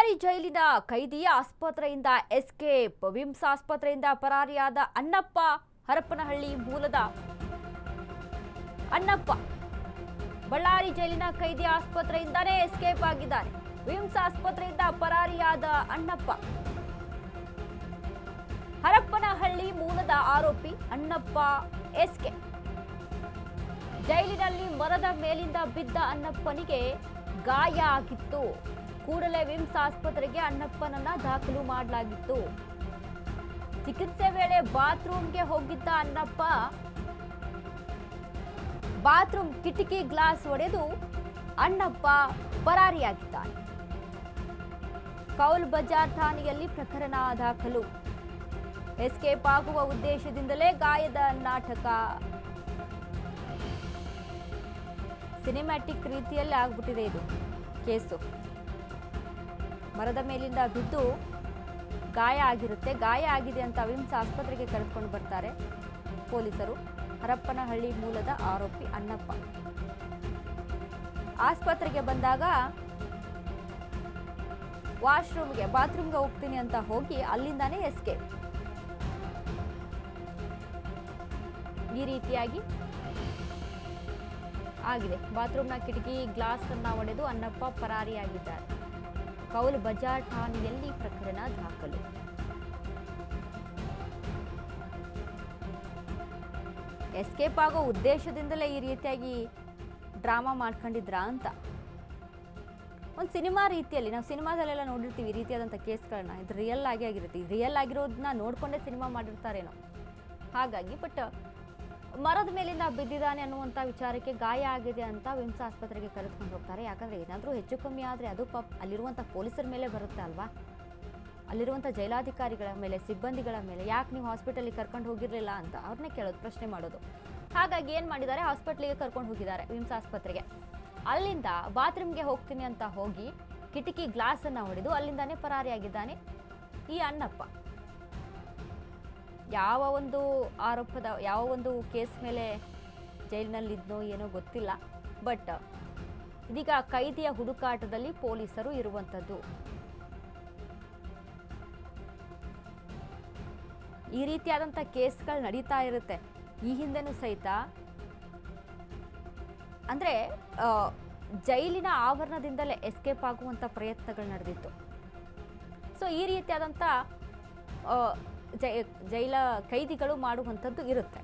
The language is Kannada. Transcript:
ಬಳ್ಳಾರಿ ಜೈಲಿನ ಕೈದಿ ಆಸ್ಪತ್ರೆಯಿಂದ ಎಸ್ಕೇಪ್. ವಿಮ್ಸ್ ಆಸ್ಪತ್ರೆಯಿಂದ ಪರಾರಿಯಾದ ಅಣ್ಣಪ್ಪ, ಹರಪನಹಳ್ಳಿ ಮೂಲದ ಅಣ್ಣಪ್ಪ ಬಳ್ಳಾರಿ ಜೈಲಿನ ಕೈದಿ ಆಸ್ಪತ್ರೆಯಿಂದಾನೇ ಎಸ್ಕೇಪ್ ಆಗಿದ್ದಾರೆ. ವಿಮ್ಸ್ ಆಸ್ಪತ್ರೆಯಿಂದ ಪರಾರಿಯಾದ ಅಣ್ಣಪ್ಪ, ಹರಪನಹಳ್ಳಿ ಮೂಲದ ಆರೋಪಿ ಅಣ್ಣಪ್ಪ ಎಸ್ಕೇಪ್. ಜೈಲಿನಲ್ಲಿ ಮರದ ಮೇಲಿಂದ ಬಿದ್ದ ಅಣ್ಣಪ್ಪನಿಗೆ ಗಾಯ ಆಗಿತ್ತು. ಕೂಡಲೇ ವಿಮ್ಸ್ ಆಸ್ಪತ್ರೆಗೆ ಅಣ್ಣಪ್ಪನನ್ನ ದಾಖಲು ಮಾಡಲಾಗಿತ್ತು. ಚಿಕಿತ್ಸೆ ವೇಳೆ ಬಾತ್ರೂಮ್ಗೆ ಹೋಗಿದ್ದ ಅಣ್ಣಪ್ಪ ಬಾತ್ರೂಮ್ ಕಿಟಕಿ ಗ್ಲಾಸ್ ಒಡೆದು ಅಣ್ಣಪ್ಪ ಪರಾರಿಯಾಗಿದ್ದಾನೆ. ಕೌಲ್ ಬಜಾರ್ ಠಾಣೆಯಲ್ಲಿ ಪ್ರಕರಣ ದಾಖಲು. ಎಸ್ಕೇಪ್ ಆಗುವ ಉದ್ದೇಶದಿಂದಲೇ ಗಾಯದ ನಾಟಕ. ಸಿನಿಮ್ಯಾಟಿಕ್ ರೀತಿಯಲ್ಲಿ ಆಗ್ಬಿಟ್ಟಿದೆ ಇದು ಕೇಸು. ಮರದ ಮೇಲಿಂದ ಬಿದ್ದು ಗಾಯ ಆಗಿರುತ್ತೆ. ಗಾಯ ಆಗಿದೆ ಅಂತ ವಿಮ್ಸ್ ಆಸ್ಪತ್ರೆಗೆ ಕರೆದುಕೊಂಡು ಬರ್ತಾರೆ ಪೊಲೀಸರು. ಹರಪನಹಳ್ಳಿ ಮೂಲದ ಆರೋಪಿ ಅಣ್ಣಪ್ಪ ಆಸ್ಪತ್ರೆಗೆ ಬಂದಾಗ ಬಾತ್ರೂಮ್ಗೆ ಹೋಗ್ತೀನಿ ಅಂತ ಹೋಗಿ ಅಲ್ಲಿಂದಾನೇ ಎಸ್ಕೇಪ್. ಈ ರೀತಿಯಾಗಿ ಆಗಿದೆ. ಬಾತ್ರೂಮ್ನ ಕಿಟಕಿ ಗ್ಲಾಸ್ ಅನ್ನ ಒಡೆದು ಅಣ್ಣಪ್ಪ ಪರಾರಿಯಾಗಿದ್ದಾರೆ. ಕೌಲ್ ಬಜಾರ್ ಠಾಣೆಯಲ್ಲಿ ಪ್ರಕರಣ ದಾಖಲು. ಎಸ್ಕೇಪ್ ಆಗೋ ಉದ್ದೇಶದಿಂದಲೇ ಈ ರೀತಿಯಾಗಿ ಡ್ರಾಮಾ ಮಾಡ್ಕೊಂಡಿದ್ರಾ ಅಂತ. ಒಂದು ಸಿನಿಮಾ ರೀತಿಯಲ್ಲಿ ನಾವು ಸಿನಿಮಾದಲ್ಲೆಲ್ಲ ನೋಡಿರ್ತೀವಿ ಈ ರೀತಿಯಾದಂಥ ಕೇಸ್ಗಳನ್ನ. ಇದು ರಿಯಲ್ ಆಗಿರುತ್ತೆ. ರಿಯಲ್ ಆಗಿರೋದನ್ನ ನೋಡ್ಕೊಂಡೇ ಸಿನಿಮಾ ಮಾಡಿರ್ತಾರೇನೋ ಹಾಗಾಗಿ. ಬಟ್ ಮರದ ಮೇಲಿಂದ ಬಿದ್ದಿದ್ದಾನೆ ಅನ್ನುವಂಥ ವಿಚಾರಕ್ಕೆ ಗಾಯ ಆಗಿದೆ ಅಂತ ವಿಮ್ಸ್ ಆಸ್ಪತ್ರೆಗೆ ಕರೆದುಕೊಂಡು ಹೋಗ್ತಾರೆ. ಯಾಕಂದರೆ ಏನಾದರೂ ಹೆಚ್ಚು ಕಮ್ಮಿ ಆದರೆ ಅದು ಅಲ್ಲಿರುವಂಥ ಪೊಲೀಸರ ಮೇಲೆ ಬರುತ್ತೆ ಅಲ್ವಾ, ಅಲ್ಲಿರುವಂಥ ಜೈಲಾಧಿಕಾರಿಗಳ ಮೇಲೆ, ಸಿಬ್ಬಂದಿಗಳ ಮೇಲೆ. ಯಾಕೆ ನೀವು ಹಾಸ್ಪಿಟಲಿಗೆ ಕರ್ಕೊಂಡು ಹೋಗಿರಲಿಲ್ಲ ಅಂತ ಅವ್ರನ್ನೇ ಕೇಳೋದು, ಪ್ರಶ್ನೆ ಮಾಡೋದು. ಹಾಗಾಗಿ ಏನು ಮಾಡಿದ್ದಾರೆ, ಹಾಸ್ಪಿಟ್ಲಿಗೆ ಕರ್ಕೊಂಡು ಹೋಗಿದ್ದಾರೆ ವಿಮ್ಸ್ ಆಸ್ಪತ್ರೆಗೆ. ಅಲ್ಲಿಂದ ಬಾತ್ರೂಮ್ಗೆ ಹೋಗ್ತೀನಿ ಅಂತ ಹೋಗಿ ಕಿಟಕಿ ಗ್ಲಾಸನ್ನು ಹೊಡೆದು ಅಲ್ಲಿಂದಾನೇ ಪರಾರಿಯಾಗಿದ್ದಾನೆ ಈ ಅಣ್ಣಪ್ಪ. ಯಾವ ಒಂದು ಕೇಸ್ ಮೇಲೆ ಜೈಲಿನಲ್ಲಿದ್ನೋ ಏನೋ ಗೊತ್ತಿಲ್ಲ. ಬಟ್ ಇದೀಗ ಕೈದಿಯ ಹುಡುಕಾಟದಲ್ಲಿ ಪೊಲೀಸರು ಇರುವಂಥದ್ದು. ಈ ರೀತಿಯಾದಂಥ ಕೇಸ್ಗಳು ನಡೀತಾ ಇರುತ್ತೆ. ಈ ಹಿಂದೆನೂ ಸಹಿತ ಅಂದರೆ ಜೈಲಿನ ಆವರಣದಿಂದಲೇ ಎಸ್ಕೇಪ್ ಆಗುವಂಥ ಪ್ರಯತ್ನಗಳು ನಡೆದಿತ್ತು. ಸೊ ಈ ರೀತಿಯಾದಂಥ ಜೈಲ ಕೈದಿಗಳು ಮಾಡುವಂಥದ್ದು ಇರುತ್ತೆ.